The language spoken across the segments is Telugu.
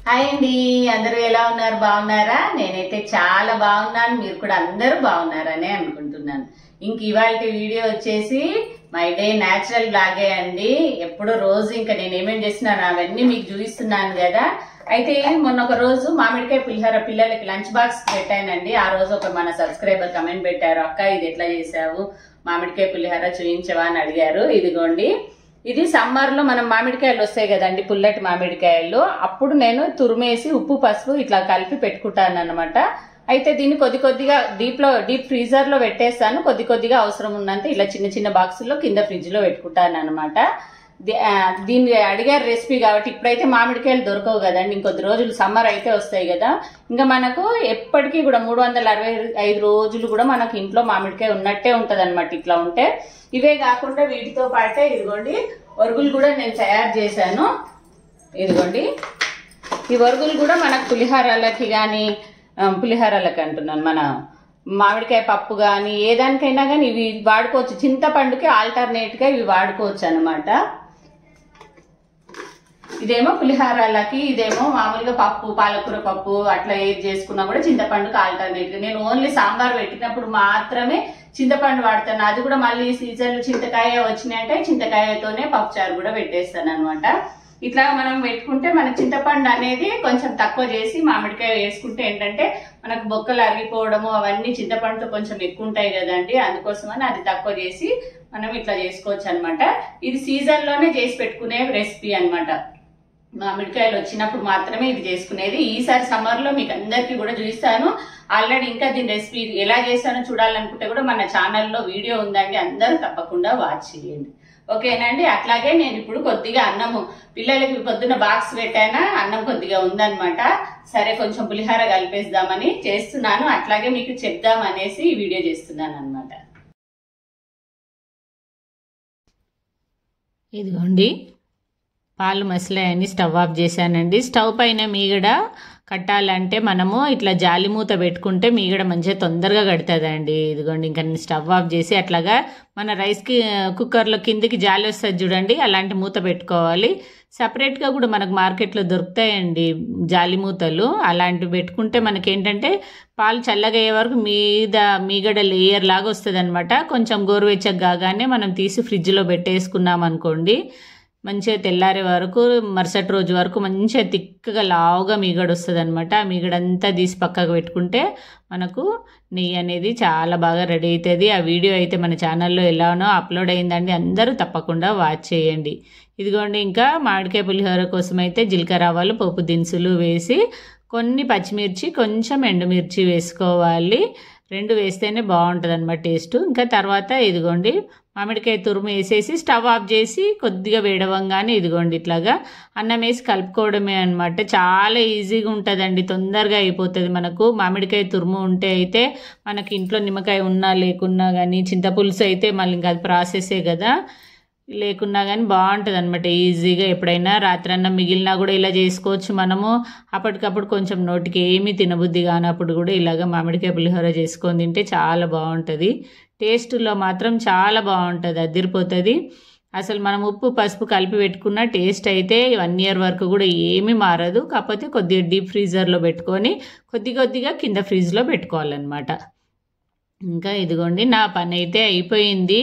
హాయ్ అండి, అందరూ ఎలా ఉన్నారు? బాగున్నారా? నేనైతే చాలా బాగున్నాను. మీరు కూడా అందరూ బాగున్నారనే అనుకుంటున్నాను. ఇంక ఇవాళ వీడియో వచ్చేసి మై డే న్యాచురల్ బ్లాగే అండి. ఎప్పుడు రోజు ఇంకా నేను ఏమేమి చేస్తున్నాను అవన్నీ మీకు చూపిస్తున్నాను కదా. అయితే మొన్న ఒక రోజు మామిడికాయ పులిహోర పిల్లలకి లంచ్ బాక్స్ పెట్టానండి. ఆ రోజు ఒక మన సబ్స్క్రైబర్ కమెంట్ పెట్టారు, అక్క ఇది ఎట్లా చేసావు, మామిడికాయ పులిహోర చూపించవా అని అడిగారు. ఇదిగోండి, ఇది సమ్మర్ లో మనం మామిడికాయలు వస్తాయి కదండి, పుల్లటి మామిడికాయలు. అప్పుడు నేను తురిమేసి ఉప్పు పసుపు ఇట్లా కలిపి పెట్టుకుంటాను అనమాట. అయితే దీన్ని కొద్దిగా డీప్ ఫ్రీజర్ లో పెట్టేస్తాను. కొద్దిగా అవసరం ఉన్నంత ఇలా చిన్న చిన్న బాక్సుల్లో కింద ఫ్రిడ్జ్ లో పెట్టుకుంటాను అనమాట. దీన్ని అడిగారు రెసిపీ కాబట్టి. ఇప్పుడైతే మామిడికాయలు దొరకవు కదండి, ఇంకొద్ది రోజులు సమ్మర్ అయితే వస్తాయి కదా. ఇంకా మనకు ఎప్పటికీ కూడా 365 రోజులు కూడా మనకు ఇంట్లో మామిడికాయ ఉన్నట్టే ఉంటది అనమాట. ఇట్లా ఉంటే ఇవే కాకుండా వీటితో పాటే ఇదిగోండి ఒరుగులు కూడా నేను తయారు చేశాను. ఇదిగోండి, ఈ ఒరుగులు కూడా మనకు పులిహోరలకి కానీ, పులిహోరలకి అంటున్నాను, మన మామిడికాయ పప్పు కానీ ఏ దానికైనా కానీ ఇవి వాడుకోవచ్చు. చింతపండుకి ఆల్టర్నేట్ గా ఇవి వాడుకోవచ్చు అనమాట. ఇదేమో పులిహోరలకి, ఇదేమో మామూలుగా పప్పు, పాలకూర పప్పు అట్లా ఏది చేసుకున్నా కూడా చింతపండుకి ఆల్టర్నేట్ గా. నేను ఓన్లీ సాంబార్ పెట్టినప్పుడు మాత్రమే చింతపండు వాడతాను. అది కూడా మళ్ళీ సీజన్ చింతకాయ వచ్చినాయంటే చింతకాయతోనే పప్పుచారు కూడా పెట్టేస్తాను అనమాట. ఇట్లా మనం పెట్టుకుంటే మన చింతపండు అనేది కొంచెం తక్కువ చేసి మామిడికాయ వేసుకుంటే ఏంటంటే మనకు బొక్కలు అరిగిపోవడము అవన్నీ చింతపండుతో కొంచెం ఎక్కువ ఉంటాయి కదండి. అందుకోసమని అది తక్కువ చేసి మనం ఇట్లా చేసుకోవచ్చు అనమాట. ఇది సీజన్ లోనే చేసి పెట్టుకునే రెసిపీ అనమాట. మామిడికాయలు వచ్చినప్పుడు మాత్రమే ఇది చేసుకునేది. ఈసారి సమ్మర్ లో మీకు అందరికీ కూడా చూపిస్తాను. ఆల్రెడీ ఇంకా దీని రెసిపీ ఎలా చేస్తానో చూడాలనుకుంటే కూడా మన ఛానల్లో వీడియో ఉందండి, అందరూ తప్పకుండా వాచ్ చేయండి. ఓకేనండి. అట్లాగే నేను ఇప్పుడు కొద్దిగా అన్నము పిల్లలకి పొద్దున్న బాక్స్ పెట్టానా, అన్నం కొద్దిగా ఉందనమాట. సరే కొంచెం పులిహోర కలిపేద్దామని చేస్తున్నాను. అట్లాగే మీకు చెప్దామనేసి ఈ వీడియో చేస్తున్నాను అనమాట. ఇదిగోండి, పాలు మసలాయని స్టవ్ ఆఫ్ చేశానండి. స్టవ్ పైన మీగడ కట్టాలంటే మనము ఇట్లా జాలి మూత పెట్టుకుంటే మీగడ మంచిగా తొందరగా కడుతుందండి. ఇదిగోండి, ఇంకా స్టవ్ ఆఫ్ చేసి అట్లాగా మన రైస్కి కుక్కర్లో కిందికి జాలి వస్తుంది చూడండి, అలాంటి మూత పెట్టుకోవాలి. సపరేట్గా కూడా మనకు మార్కెట్లో దొరుకుతాయండి జాలి మూతలు. అలాంటివి పెట్టుకుంటే మనకేంటంటే పాలు చల్లగా అయ్యే వరకు మీగడ లేయర్ లాగా వస్తుంది అనమాట. కొంచెం గోరువెచ్చగా కాగానే మనం తీసి ఫ్రిడ్జ్లో పెట్టేసుకున్నాం అనుకోండి, మంచిగా తెల్లారే వరకు మరుసటి రోజు వరకు మంచిగా తిక్కగా లావుగా మీగడ వస్తుంది అనమాట. ఆ మీగడంతా తీసి పక్కకు పెట్టుకుంటే మనకు నెయ్యి అనేది చాలా బాగా రెడీ అవుతుంది. ఆ వీడియో అయితే మన ఛానల్లో ఎలానో అప్లోడ్ అయిందండి, అందరూ తప్పకుండా వాచ్ చేయండి. ఇదిగోండి, ఇంకా మామిడికాయ పులిహోర కోసం అయితే జీలకర్ర ఆవాలు పోపు దినుసులు వేసి కొన్ని పచ్చిమిర్చి కొంచెం ఎండుమిర్చి వేసుకోవాలి. 2 వేస్తేనే బాగుంటుంది అనమాట టేస్ట్. ఇంకా తర్వాత ఇదిగోండి మామిడికాయ తురుము వేసేసి స్టవ్ ఆఫ్ చేసి కొద్దిగా వేడవంగానే ఇదిగోండి ఇట్లాగా అన్నం వేసి కలుపుకోవడమే అనమాట. చాలా ఈజీగా ఉంటుందండి, తొందరగా అయిపోతుంది. మనకు మామిడికాయ తురుము ఉంటే అయితే మనకి ఇంట్లో నిమ్మకాయ ఉన్నా లేకున్నా కానీ, చింతపులుసు అయితే మళ్ళీ ఇంకా అది ప్రాసెసే కదా, లేకున్నా కానీ బాగుంటుంది అనమాట. ఈజీగా ఎప్పుడైనా రాత్రన్నా మిగిలినా కూడా ఇలా చేసుకోవచ్చు మనము. అప్పటికప్పుడు కొంచెం నోటికి ఏమీ తినబుద్ధి కానప్పుడు కూడా ఇలాగ మామిడికాయ పులిహోర చేసుకొని తింటే చాలా బాగుంటుంది. టేస్ట్లో మాత్రం చాలా బాగుంటుంది, అదిరిపోతుంది. అసలు మనం ఉప్పు పసుపు కలిపి పెట్టుకున్న టేస్ట్ అయితే 1 ఇయర్ వరకు కూడా ఏమీ మారదు. కాకపోతే కొద్దిగా డీప్ ఫ్రీజర్లో పెట్టుకొని కొద్దిగా కింద ఫ్రిడ్జ్లో పెట్టుకోవాలన్నమాట. ఇంకా ఇదిగోండి, నా పని అయితే అయిపోయింది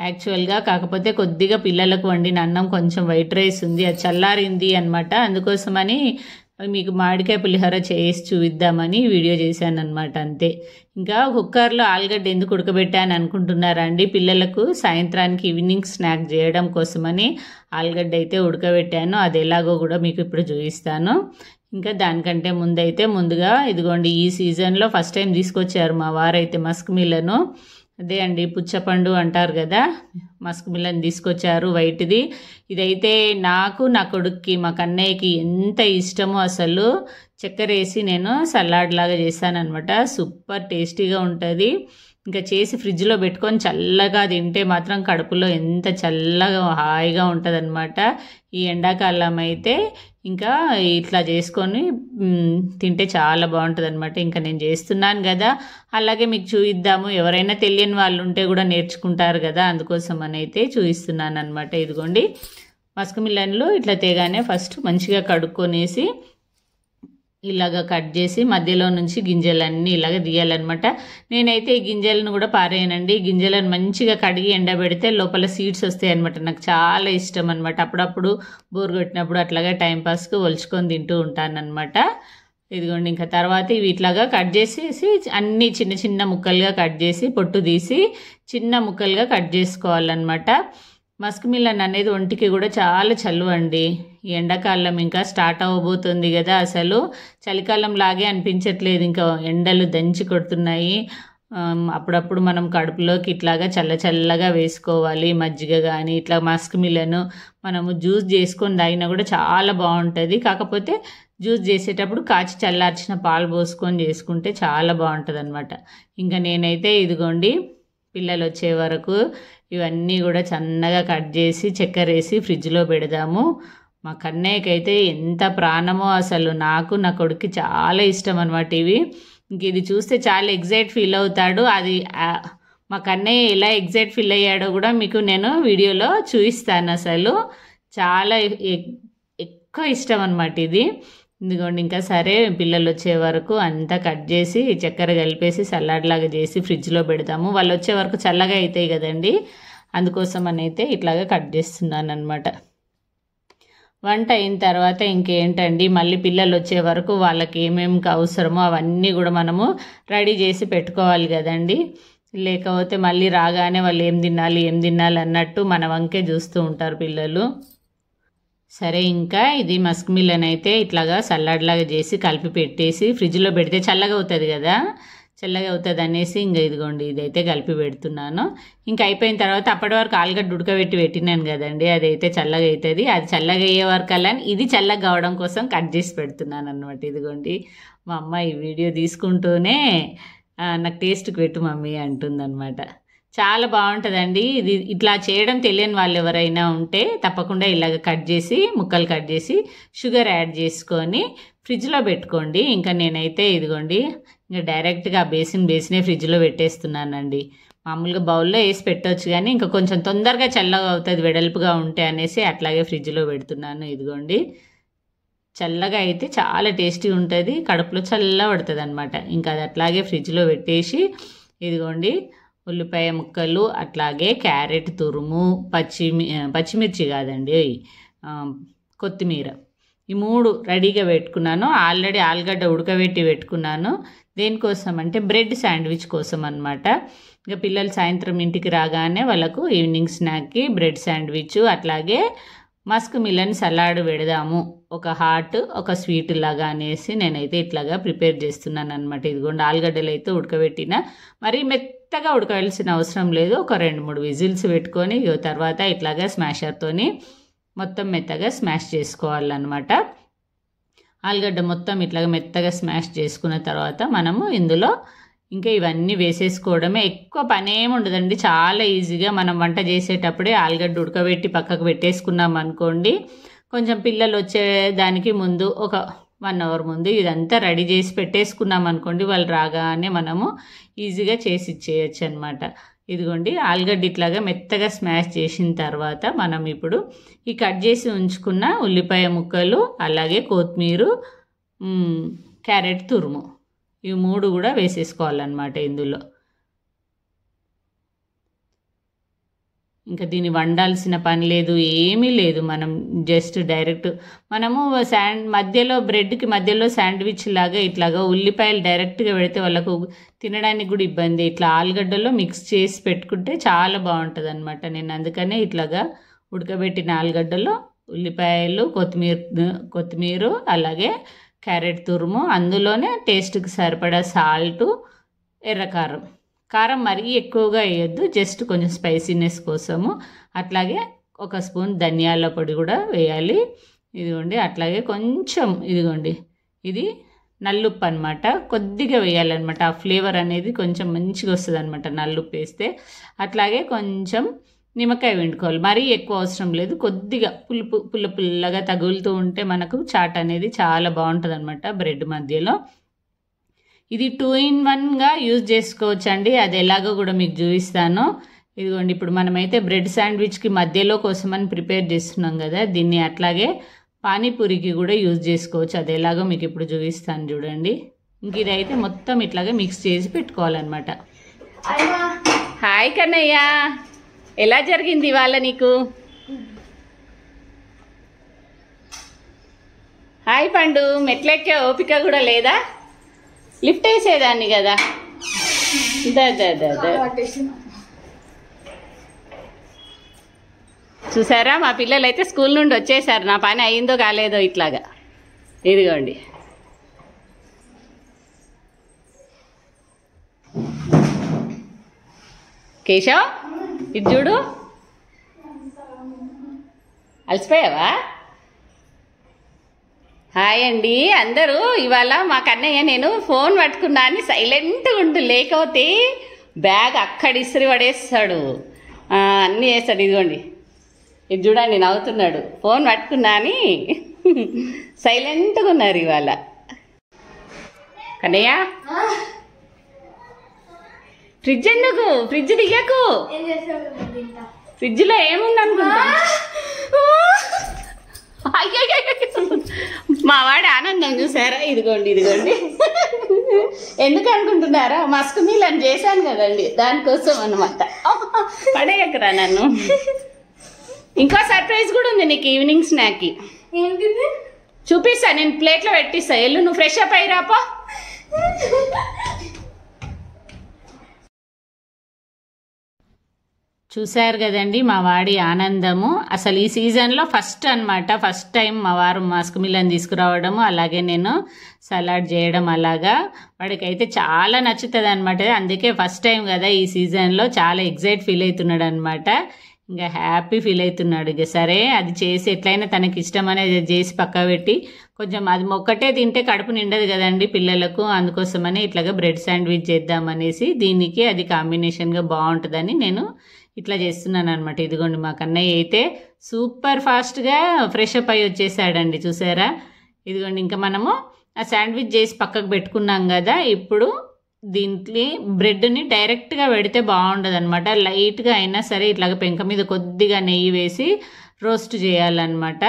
యాక్చువల్గా. కాకపోతే కొద్దిగా పిల్లలకు వండిన అన్నం కొంచెం వైట్ రైస్ ఉంది, అది చల్లారింది అనమాట. అందుకోసమని మీకు మామిడికాయ పులిహోర చేసి చూపిద్దామని వీడియో చేశాను అనమాట, అంతే. ఇంకా కుక్కర్లో ఆలుగడ్డ ఎందుకు ఉడకబెట్టాను అనుకుంటున్నారా అండి? పిల్లలకు సాయంత్రానికి ఈవినింగ్ స్నాక్ చేయడం కోసమని ఆలుగడ్డ అయితే ఉడకబెట్టాను. అది ఎలాగో కూడా మీకు ఇప్పుడు చూపిస్తాను. ఇంకా దానికంటే ముందుగా ఇదిగోండి, ఈ సీజన్లో ఫస్ట్ టైం తీసుకొచ్చారు మా వారైతే మస్క్ మిల్లను. అదే అండి పుచ్చపండు అంటారు కదా, మస్క్ మిల్లని తీసుకొచ్చారు వైట్ది. ఇదైతే నాకు, నా కొడుక్కి, మా కన్నయ్యకి ఎంత ఇష్టమో అసలు. చక్కెర వేసి నేను సలాడ్ లాగా చేశానమాట. సూపర్ టేస్టీగా ఉంటుంది. ఇంకా చేసి ఫ్రిడ్జ్లో పెట్టుకొని చల్లగా తింటే మాత్రం కడుపులో ఎంత చల్లగా హాయిగా ఉంటుంది అనమాట. ఈ ఎండాకాలం అయితే ఇంకా ఇట్లా చేసుకొని తింటే చాలా బాగుంటుంది అనమాట. ఇంకా నేను చేస్తున్నాను కదా, అలాగే మీకు చూపిద్దాము. ఎవరైనా తెలియని వాళ్ళు ఉంటే కూడా నేర్చుకుంటారు కదా, అందుకోసం అని అయితే చూపిస్తున్నాను అనమాట. ఇదిగోండి, మస్క్ మిలన్లు ఇట్లా తేగానే ఫస్ట్ మంచిగా కడుక్కొనేసి ఇలాగ కట్ చేసి మధ్యలో నుంచి గింజలన్నీ ఇలాగ తీయాలన్నమాట. నేనైతే ఈ గింజలను కూడా పారేయనండి. గింజలను మంచిగా కడిగి ఎండబెడితే లోపల సీడ్స్ వస్తాయి అనమాట. నాకు చాలా ఇష్టం అనమాట. అప్పుడప్పుడు బోర్ కొట్టినప్పుడు అట్లాగా టైంపాస్కి ఒలుచుకొని తింటూ ఉంటానన్నమాట. ఇదిగోండి ఇంకా తర్వాత ఇవి ఇట్లాగా కట్ చేసేసి అన్నీ చిన్న చిన్న ముక్కలుగా కట్ చేసి పొట్టు తీసి చిన్న ముక్కలుగా కట్ చేసుకోవాలన్నమాట. మస్క్ మిలన్ అనేది ఒంటికి కూడా చాలా చలువండి. ఈ ఎండాకాలం ఇంకా స్టార్ట్ అవ్వబోతుంది కదా, అసలు చలికాలం లాగే అనిపించట్లేదు. ఇంకా ఎండలు దంచి కొడుతున్నాయి. అప్పుడప్పుడు మనం కడుపులోకి ఇట్లాగా చల్లగా వేసుకోవాలి. మజ్జిగ కానీ ఇట్లా మస్క్ మిలన్ మనము జ్యూస్ చేసుకొని తాగినా కూడా చాలా బాగుంటుంది. కాకపోతే జ్యూస్ చేసేటప్పుడు కాచి చల్లార్చిన పాలు పోసుకొని చేసుకుంటే చాలా బాగుంటుంది అనమాట. ఇంకా నేనైతే ఇదిగోండి పిల్లలు వచ్చే వరకు ఇవన్నీ కూడా సన్నగా కట్ చేసి చక్కెర వేసి ఫ్రిడ్జ్లో పెడదాము. మా కన్నయ్యకైతే ఎంత ప్రాణమో అసలు. నాకు నా కొడుకు చాలా ఇష్టం అనమాట ఇవి. ఇంక ఇది చూస్తే చాలా ఎగ్జైట్ ఫీల్ అవుతాడు. అది మా కన్నయ్య ఎలా ఎగ్జైట్ ఫీల్ అయ్యాడో కూడా మీకు నేను వీడియోలో చూపిస్తాను. అసలు చాలా ఎక్కువ ఇష్టం అనమాట ఇది. ఇదిగోండి ఇంకా సరే పిల్లలు వచ్చే వరకు అంతా కట్ చేసి చక్కెర కలిపేసి సలాడ్ లాగా చేసి ఫ్రిడ్జ్లో పెడతాము. వాళ్ళు వచ్చే వరకు చల్లగా అవుతాయి కదండి, అందుకోసం అని అయితే ఇట్లాగా కట్ చేస్తున్నాను అనమాట. వంట అయిన తర్వాత ఇంకేంటండి, మళ్ళీ పిల్లలు వచ్చే వరకు వాళ్ళకి ఏమేమి అవసరమో అవన్నీ కూడా మనము రెడీ చేసి పెట్టుకోవాలి కదండి. లేకపోతే మళ్ళీ రాగానే వాళ్ళు ఏం తినాలి అన్నట్టు మన వంకే చూస్తూ ఉంటారు పిల్లలు. సరే ఇంకా ఇది మస్క్ మిలన్ అయితే ఇట్లాగా సలాడ్ లాగా చేసి కలిపి పెట్టేసి ఫ్రిడ్జ్లో పెడితే చల్లగా అవుతుంది కదా, చల్లగా అవుతుంది అనేసి ఇంకా ఇదిగోండి ఇదైతే కలిపి పెడుతున్నాను. ఇంకా అయిపోయిన తర్వాత అప్పటి వరకు ఆలుగడ్డ ఉడకబెట్టి పెట్టినాను కదండి, అదైతే చల్లగా అవుతుంది. అది చల్లగా అయ్యే వరకు అలా ఇది చల్లగా కావడం కోసం కట్ చేసి పెడుతున్నాను అనమాట. ఇదిగోండి మా అమ్మ ఈ వీడియో తీసుకుంటూనే నాకు టేస్ట్కి పెట్టు మమ్మీ అంటుందన్నమాట. చాలా బాగుంటుందండి ఇది. ఇట్లా చేయడం తెలియని వాళ్ళు ఎవరైనా ఉంటే తప్పకుండా ఇలాగ కట్ చేసి ముక్కలు కట్ చేసి షుగర్ యాడ్ చేసుకొని ఫ్రిడ్జ్లో పెట్టుకోండి. ఇంకా నేనైతే ఇదిగోండి ఇంకా డైరెక్ట్గా బేసినే ఫ్రిడ్జ్లో పెట్టేస్తున్నానండి. మామూలుగా బౌల్లో వేసి పెట్టవచ్చు కానీ ఇంకా కొంచెం తొందరగా చల్లగా అవుతుంది వెడల్పుగా ఉంటే అనేసి అట్లాగే ఫ్రిడ్జ్లో పెడుతున్నాను. ఇదిగోండి చల్లగా అయితే చాలా టేస్టీ ఉంటుంది, కడుపులో చల్ల పడుతుంది అనమాట. ఇంకా అది అట్లాగే ఫ్రిడ్జ్లో పెట్టేసి ఇదిగోండి ఉల్లిపాయ ముక్కలు అట్లాగే క్యారెట్ తురుము పచ్చిమిర్చి కాదండి కొత్తిమీర ఈ 3 రెడీగా పెట్టుకున్నాను. ఆల్రెడీ ఆలుగడ్డ ఉడకబెట్టి పెట్టుకున్నాను. దేనికోసం అంటే బ్రెడ్ శాండ్విచ్ కోసం అనమాట. ఇంకా పిల్లలు సాయంత్రం ఇంటికి రాగానే వాళ్ళకు ఈవినింగ్ స్నాక్కి బ్రెడ్ శాండ్విచ్ అట్లాగే మస్క్ మిలన్ సలాడ్ పెడదాము, ఒక హాట్ ఒక స్వీట్ లాగా అనేసి నేనైతే ఇట్లాగా ప్రిపేర్ చేస్తున్నాను అనమాట. ఇదిగోండి ఆలుగడ్డలు అయితే ఉడకబెట్టిన, మరి మెత్తగా ఉడకవలసిన అవసరం లేదు. ఒక 2-3 విజిల్స్ పెట్టుకొని తర్వాత ఇట్లాగా స్మాషర్తోని మొత్తం మెత్తగా స్మాష్ చేసుకోవాలన్నమాట. ఆలుగడ్డ మొత్తం ఇట్లాగా మెత్తగా స్మాష్ చేసుకున్న తర్వాత మనము ఇందులో ఇంకా ఇవన్నీ వేసేసుకోవడమే. ఎక్కువ పని ఏమి ఉండదండి, చాలా ఈజీగా మనం వంట చేసేటప్పుడే ఆలుగడ్డ ఉడకబెట్టి పక్కకు పెట్టేసుకున్నాం అనుకోండి, కొంచెం పిల్లలు వచ్చే దానికి ముందు ఒక 1 అవర్ ముందు ఇదంతా రెడీ చేసి పెట్టేసుకున్నాం అనుకోండి, వాళ్ళు రాగానే మనము ఈజీగా చేసి ఇచ్చేయచ్చు అనమాట. ఇదిగోండి ఆలుగడ్డ ఇట్లాగా మెత్తగా స్మాష్ చేసిన తర్వాత మనం ఇప్పుడు ఈ కట్ చేసి ఉంచుకున్న ఉల్లిపాయ ముక్కలు అలాగే కొత్తిమీర క్యారెట్ తురుము ఇవి 3 కూడా వేసేసుకోవాలన్నమాట ఇందులో. ఇంకా దీన్ని వండాల్సిన పని లేదు, ఏమీ లేదు. మనం జస్ట్ డైరెక్ట్ మనము మధ్యలో బ్రెడ్కి మధ్యలో శాండ్విచ్ లాగా ఇట్లాగా ఉల్లిపాయలు డైరెక్ట్గా పెడితే వాళ్ళకు తినడానికి కూడా ఇబ్బంది. ఇట్లా ఆలుగడ్డలో మిక్స్ చేసి పెట్టుకుంటే చాలా బాగుంటుంది అనమాట. నేను అందుకనే ఇట్లాగా ఉడకబెట్టిన ఆలుగడ్డలో ఉల్లిపాయలు కొత్తిమీర అలాగే క్యారెట్ తురుము, అందులోనే టేస్ట్కి సరిపడా సాల్టు ఎర్రకారం. కారం మరీ ఎక్కువగా వేయొద్దు, జస్ట్ కొంచెం స్పైసీనెస్ కోసము. అట్లాగే 1 స్పూన్ ధనియాల పొడి కూడా వేయాలి. ఇదిగోండి అట్లాగే కొంచెం ఇదిగోండి ఇది నల్లుప్పు అనమాట, కొద్దిగా వేయాలన్నమాట. ఆ ఫ్లేవర్ అనేది కొంచెం మంచిగా వస్తుంది అనమాట నల్లుప్పు వేస్తే. అట్లాగే కొంచెం నిమ్మకాయ పిండుకోవాలి, మరీ ఎక్కువ అవసరం లేదు, కొద్దిగా పుల్లగా తగులుతూ ఉంటే మనకు చాట్ అనేది చాలా బాగుంటుంది అనమాట బ్రెడ్ మధ్యలో. ఇది 2-in-1గా యూజ్ చేసుకోవచ్చు అండి, అది ఎలాగో కూడా మీకు చూపిస్తాను. ఇదిగోండి ఇప్పుడు మనమైతే బ్రెడ్ శాండ్విచ్కి మధ్యలో కోసమని ప్రిపేర్ చేస్తున్నాం కదా, దీన్ని అట్లాగే పానీపూరికి కూడా యూజ్ చేసుకోవచ్చు. అది ఎలాగో మీకు ఇప్పుడు చూపిస్తాను చూడండి. ఇంక ఇదైతే మొత్తం ఇట్లాగా మిక్స్ చేసి పెట్టుకోవాలన్నమాట. హాయ్ కన్నయ్య, ఎలా జరిగింది ఇవాళ నీకు? హాయ్ పండు, మెట్లెక్కే ఓపిక కూడా లేదా? లిఫ్ట్ వేసేదాన్ని కదా. చూసారా, మా పిల్లలు అయితే స్కూల్ నుండి వచ్చేసారు. నా పని అయిందో కాలేదో ఇట్లాగా. ఇదిగోండి, కేశవ్ ఇది చూడు. అలసిపోయావా? హాయ్ అండి అందరూ. ఇవాళ మా కన్నయ్య నేను ఫోన్ పట్టుకున్నా అని సైలెంట్గా ఉంటూ, లేకపోతే బ్యాగ్ అక్కడ ఇసిరి పడేస్తాడు, అన్నీ వేస్తాడు. ఇదిగోండి, ఇది చూడండి నవ్వుతున్నాడు. ఫోన్ పట్టుకున్నా అని సైలెంట్గా ఉన్నారు ఇవాళ. కన్నయ్య ఫ్రిడ్జ్ ఎందుకు? ఫ్రిడ్జ్ దిగకు. ఫ్రిడ్జ్లో ఏముంది అనుకుంటా? మా వాడి ఆనందం చూసారా? ఇదిగోండి ఇదిగోండి. ఎందుకు అనుకుంటున్నారా? మస్క్ మీల్ అని చేశాను కదండి, దానికోసం అన్నమాట. పడేయకరా నన్ను. ఇంకో సర్ప్రైజ్ కూడా ఉంది నీకు ఈవినింగ్ స్నాక్కి. చూపిస్తా, నేను ప్లేట్లో పెట్టిస్తా. ఎల్లు, నువ్వు ఫ్రెష్ అప్ అయ్యి రాపో. చూశారు కదండి మా వాడి ఆనందము. అసలు ఈ సీజన్లో ఫస్ట్ అనమాట, ఫస్ట్ టైం మా వారు మస్క్ మిలన్ తీసుకురావడము, అలాగే నేను సలాడ్ చేయడం. అలాగా వాడికైతే చాలా నచ్చుతుంది అనమాట. అందుకే ఫస్ట్ టైం కదా ఈ సీజన్లో చాలా ఎగ్జైట్ ఫీల్ అవుతున్నాడు అనమాట. ఇంకా హ్యాపీ ఫీల్ అవుతున్నాడు. ఇక సరే అది చేసి ఎట్లయినా తనకి ఇష్టం అనేది చేసి పక్క పెట్టి, కొంచెం అది ఒక్కటే తింటే కడుపు నిండదు కదండి పిల్లలకు, అందుకోసమని ఇట్లాగా బ్రెడ్ శాండ్విచ్ చేద్దామనేసి, దీనికి అది కాంబినేషన్గా బాగుంటుందని నేను ఇట్లా చేస్తున్నాను అనమాట. ఇదిగోండి, మా కన్నయ్య అయితే సూపర్ ఫాస్ట్గా ఫ్రెష్ అప్ అయ్యి వచ్చేసాడండి. చూసారా? ఇదిగోండి, ఇంకా మనము ఆ శాండ్విచ్ చేసి పక్కకు పెట్టుకున్నాం కదా. ఇప్పుడు దీంట్లో బ్రెడ్ని డైరెక్ట్గా పెడితే బాగుండదు అనమాట. లైట్గా అయినా సరే ఇట్లాగ పెంక మీద కొద్దిగా నెయ్యి వేసి రోస్ట్ చేయాలన్నమాట.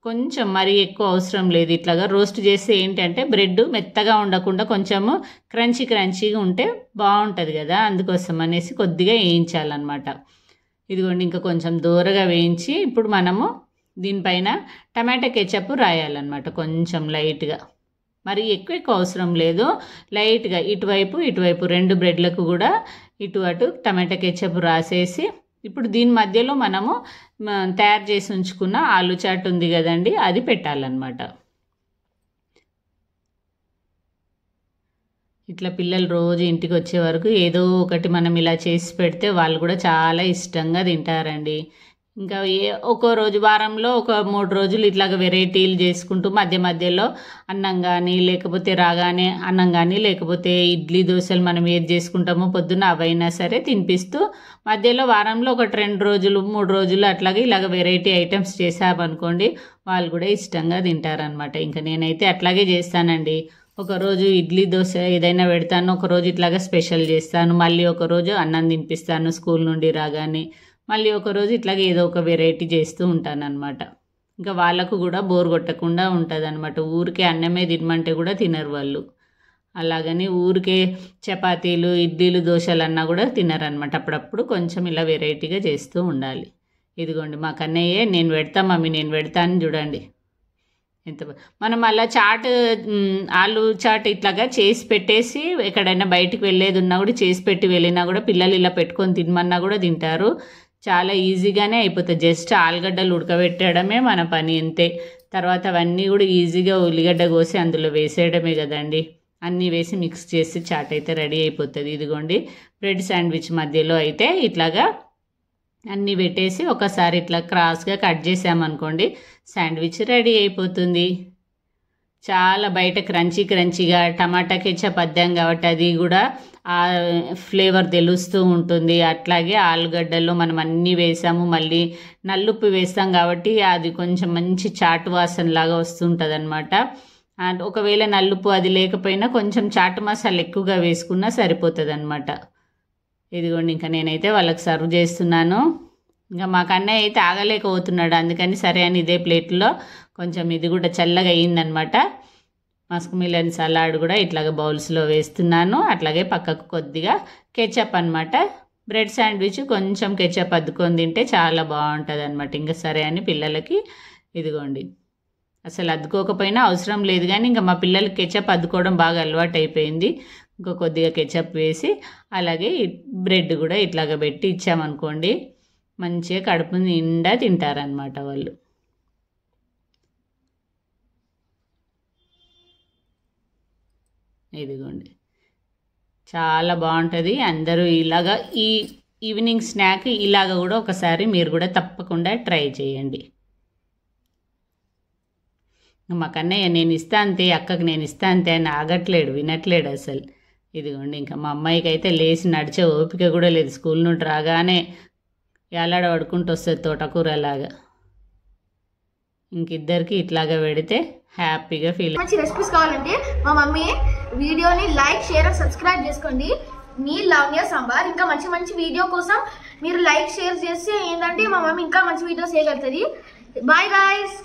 కొంచెం మరీ ఎక్కువ అవసరం లేదు. ఇట్లాగా రోస్ట్ చేస్తే ఏంటంటే బ్రెడ్ మెత్తగా ఉండకుండా కొంచెము క్రంచీగా ఉంటే బాగుంటుంది కదా, అందుకోసం అనేసి కొద్దిగా వేయించాలన్నమాట. ఇదిగోండి, ఇంకా కొంచెం దూరగా వేయించి ఇప్పుడు మనము దీనిపైన టమాటా కెచప్ రాయాలన్నమాట. కొంచెం లైట్గా, మరి ఎక్కువ అవసరం లేదు. లైట్గా ఇటువైపు రెండు బ్రెడ్లకు కూడా ఇటు అటు టమాటా కెచప్ రాసేసి, ఇప్పుడు దీని మధ్యలో మనము తయారు చేసి ఉంచుకున్న ఆలు చాట్ ఉంది కదండి, అది పెట్టాలన్నమాట. ఇట్లా పిల్లలు రోజు ఇంటికి వచ్చే వరకు ఏదో ఒకటి మనం ఇలా చేసి పెడితే వాళ్ళు కూడా చాలా ఇష్టంగా తింటారండి. ఇంకా ఒక్కో రోజు వారంలో ఒక 3 రోజులు ఇట్లాగ వెరైటీలు చేసుకుంటూ మధ్యలో అన్నం కానీ, లేకపోతే రాగానే అన్నం కానీ, లేకపోతే ఇడ్లీ దోశలు మనం ఏది చేసుకుంటామో పొద్దున్న అవైనా సరే తినిపిస్తూ, మధ్యలో వారంలో ఒక 2 రోజులు 3 రోజులు అట్లాగే ఇలాగ వెరైటీ ఐటమ్స్ చేసామనుకోండి, వాళ్ళు కూడా ఇష్టంగా తింటారనమాట. ఇంకా నేనైతే అట్లాగే చేస్తానండి. ఒకరోజు ఇడ్లీ దోశ ఏదైనా పెడతాను, ఒకరోజు ఇట్లాగా స్పెషల్ చేస్తాను, మళ్ళీ ఒకరోజు అన్నం తినిపిస్తాను స్కూల్ నుండి రాగానే, మళ్ళీ ఒకరోజు ఇట్లాగే ఏదో ఒక వెరైటీ చేస్తూ ఉంటానన్నమాట. ఇంకా వాళ్ళకు కూడా బోర్ కొట్టకుండా ఉంటుంది అనమాట. ఊరికే అన్నమే తినమంటే కూడా తినరు వాళ్ళు. అలాగని ఊరికే చపాతీలు ఇడ్లీలు దోశలు అన్నా కూడా తినరనమాట. అప్పుడప్పుడు కొంచెం ఇలా వెరైటీగా చేస్తూ ఉండాలి. ఇదిగోండి, మా కన్నయ్యే నేను పెడతా మమ్మీ నేను పెడతాను చూడండి ఎంత. మనం అలా చాట్ ఆలు చాట్ ఇట్లాగా చేసి పెట్టేసి ఎక్కడైనా బయటికి వెళ్ళేది ఉన్నా కూడా చేసి పెట్టి వెళ్ళినా కూడా పిల్లలు ఇలా పెట్టుకొని తినమన్నా కూడా తింటారు. చాలా ఈజీగానే అయిపోతుంది. జస్ట్ ఆలుగడ్డలు ఉడకబెట్టడమే మన పని, అంతే. తర్వాత అవన్నీ కూడా ఈజీగా ఉల్లిగడ్డ కోసి అందులో వేసేయడమే కదండి. అన్నీ వేసి మిక్స్ చేసి చాట్ అయితే రెడీ అయిపోతుంది. ఇదిగోండి, బ్రెడ్ శాండ్విచ్ మధ్యలో అయితే ఇట్లాగా అన్నీ పెట్టేసి ఒకసారి ఇట్లా క్రాస్గా కట్ చేసామనుకోండి, శాండ్విచ్ రెడీ అయిపోతుంది. చాలా బయట క్రంచీగా టమాటా కెచప్ అద్దాం కాబట్టి అది కూడా ఆ ఫ్లేవర్ తెలుస్తూ ఉంటుంది. అట్లాగే ఆలుగడ్డల్లో మనం అన్నీ వేసాము, మళ్ళీ నల్లుప్పు వేస్తాం కాబట్టి అది కొంచెం మంచి చాటు వాసన లాగా వస్తుంటుంది అనమాట. అండ్ ఒకవేళ నల్లుప్పు అది లేకపోయినా కొంచెం చాటు మసాలా ఎక్కువగా వేసుకున్నా సరిపోతుంది అనమాట. ఇదిగోండి, ఇంకా నేనైతే వాళ్ళకి సర్వ్ చేస్తున్నాను. ఇంకా మా కన్నయ్య అయితే ఆగలేకపోతున్నాడు, అందుకని సరే అని ఇదే ప్లేట్లో కొంచెం ఇది కూడా చల్లగా అయ్యిందనమాట. మస్క్ మిలన్ సలాడ్ కూడా ఇట్లాగ బౌల్స్లో వేస్తున్నాను. అట్లాగే పక్కకు కొద్దిగా కెచప్ అనమాట. బ్రెడ్ శాండ్విచ్ కొంచెం కెచప్ అద్దుకొని తింటే చాలా బాగుంటుంది అనమాట. ఇంకా సరే అని పిల్లలకి ఇదిగోండి, అసలు అద్దుకోకపోయినా అవసరం లేదు, కానీ ఇంకా మా పిల్లలకి కెచప్ అద్దుకోవడం బాగా అలవాటు అయిపోయింది. ఇంకో కొద్దిగా కెచప్ వేసి అలాగే బ్రెడ్ కూడా ఇట్లాగ పెట్టి ఇచ్చామనుకోండి, మంచిగా కడుపు నిండా తింటారనమాట వాళ్ళు. ఇదిగోండి, చాలా బాగుంటుంది. అందరూ ఇలాగా ఈ ఈవినింగ్ స్నాక్ ఇలాగ కూడా ఒకసారి మీరు కూడా తప్పకుండా ట్రై చేయండి. మా కన్నయ్య నేను ఇస్తా అంతే, అక్కకి నేను ఇస్తా అంతే అని ఆగట్లేడు, వినట్లేడు అసలు. ఇదిగోండి, ఇంకా మా అమ్మాయికి అయితే లేచి నడిచే ఓపిక కూడా లేదు. స్కూల్ నుండి రాగానే ఎలాడ పడుకుంటూ వస్తుంది తోటకూరలాగా. ఇంకిద్దరికి ఇట్లాగా పెడితే హ్యాపీగా ఫీల్. మంచి రెసిపీస్ కావాలంటే మా మమ్మీ వీడియోని లైక్, షేర్, సబ్స్క్రైబ్ చేసుకోండి. మీ లావణ్య సాంబార్. ఇంకా మంచి మంచి వీడియో కోసం మీరు లైక్, షేర్ చేస్తే ఏంటంటే మా మమ్మీ ఇంకా మంచి వీడియోస్ చేయగలుగుతుంది. Bye guys.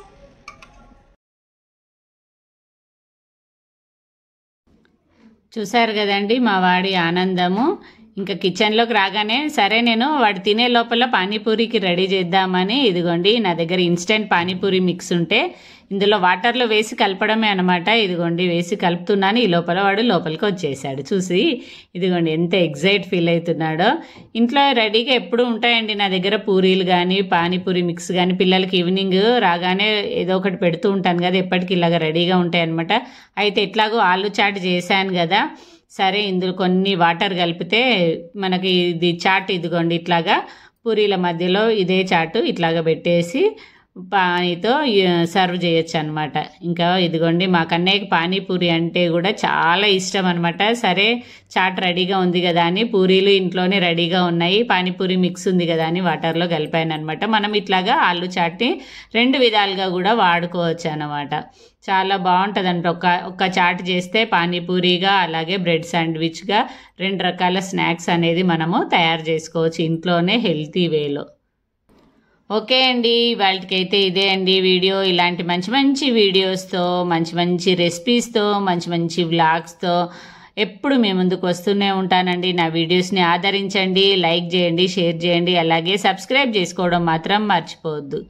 చూసారు కదండి మా వాడి ఆనందము. ఇంకా కిచెన్లోకి రాగానే సరే నేను వాడు తినే లోపల పానీపూరికి రెడీ చేద్దామని ఇదిగోండి నా దగ్గర ఇన్స్టెంట్ పానీపూరి మిక్స్ ఉంటే ఇందులో వాటర్లో వేసి కలపడమే అనమాట. ఇదిగోండి వేసి కలుపుతున్నాను. ఈ లోపల వాడు లోపలికి వచ్చేసాడు. చూసి ఇదిగోండి ఎంత ఎగ్జైట్ ఫీల్ అవుతున్నాడో. ఇంట్లో రెడీగా ఎప్పుడు ఉంటాయండి నా దగ్గర పూరీలు కానీ పానీపూరి మిక్స్ కానీ. పిల్లలకి ఈవినింగ్ రాగానే ఏదో ఒకటి పెడుతూ ఉంటాను కదా, ఎప్పటికీ ఇలాగ రెడీగా ఉంటాయి అనమాట. అయితే ఎట్లాగో ఆలు చాట్ చేశాను కదా, సరే ఇందులో కొన్ని వాటర్ కలిపితే మనకి ఇది చాట్ ఇదిగోండి ఇట్లాగా పూరీల మధ్యలో ఇదే చాటు ఇట్లాగా పెట్టేసి పానీతో సర్వ్ చేయొచ్చు అనమాట. ఇంకా ఇదిగోండి మా కన్నయ్యకి పానీపూరి అంటే కూడా చాలా ఇష్టం అనమాట. సరే చాట్ రెడీగా ఉంది కదా అని పూరీలు ఇంట్లోనే రెడీగా ఉన్నాయి, పానీపూరి మిక్స్ ఉంది కదా అని వాటర్లో కలిపాను అనమాట. మనం ఇట్లాగా ఆలు చాట్ని 2 విధాలుగా కూడా వాడుకోవచ్చు అనమాట. చాలా బాగుంటుందంట. ఒక్క చాట్ చేస్తే పానీపూరిగా అలాగే బ్రెడ్ శాండ్విచ్గా 2 రకాల స్నాక్స్ అనేది మనము తయారు చేసుకోవచ్చు ఇంట్లోనే హెల్తీ వేలో. ఓకే అండి, వాళ్ళకైతే ఇదే అండి వీడియో. ఇలాంటి మంచి మంచి వీడియోస్తో, మంచి మంచి రెసిపీస్తో, మంచి మంచి వ్లాగ్స్తో ఎప్పుడు మీ ముందుకు వస్తూనే ఉంటానండి. నా వీడియోస్ని ఆదరించండి, లైక్ చేయండి, షేర్ చేయండి, అలాగే సబ్స్క్రైబ్ చేసుకోవడం మాత్రం మర్చిపోవద్దు.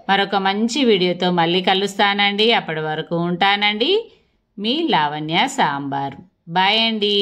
మరొక మంచి వీడియోతో మళ్ళీ కలుస్తానండి. అప్పటి వరకు ఉంటానండి. మీ లావణ్య సాంబార్. బాయ్ అండి.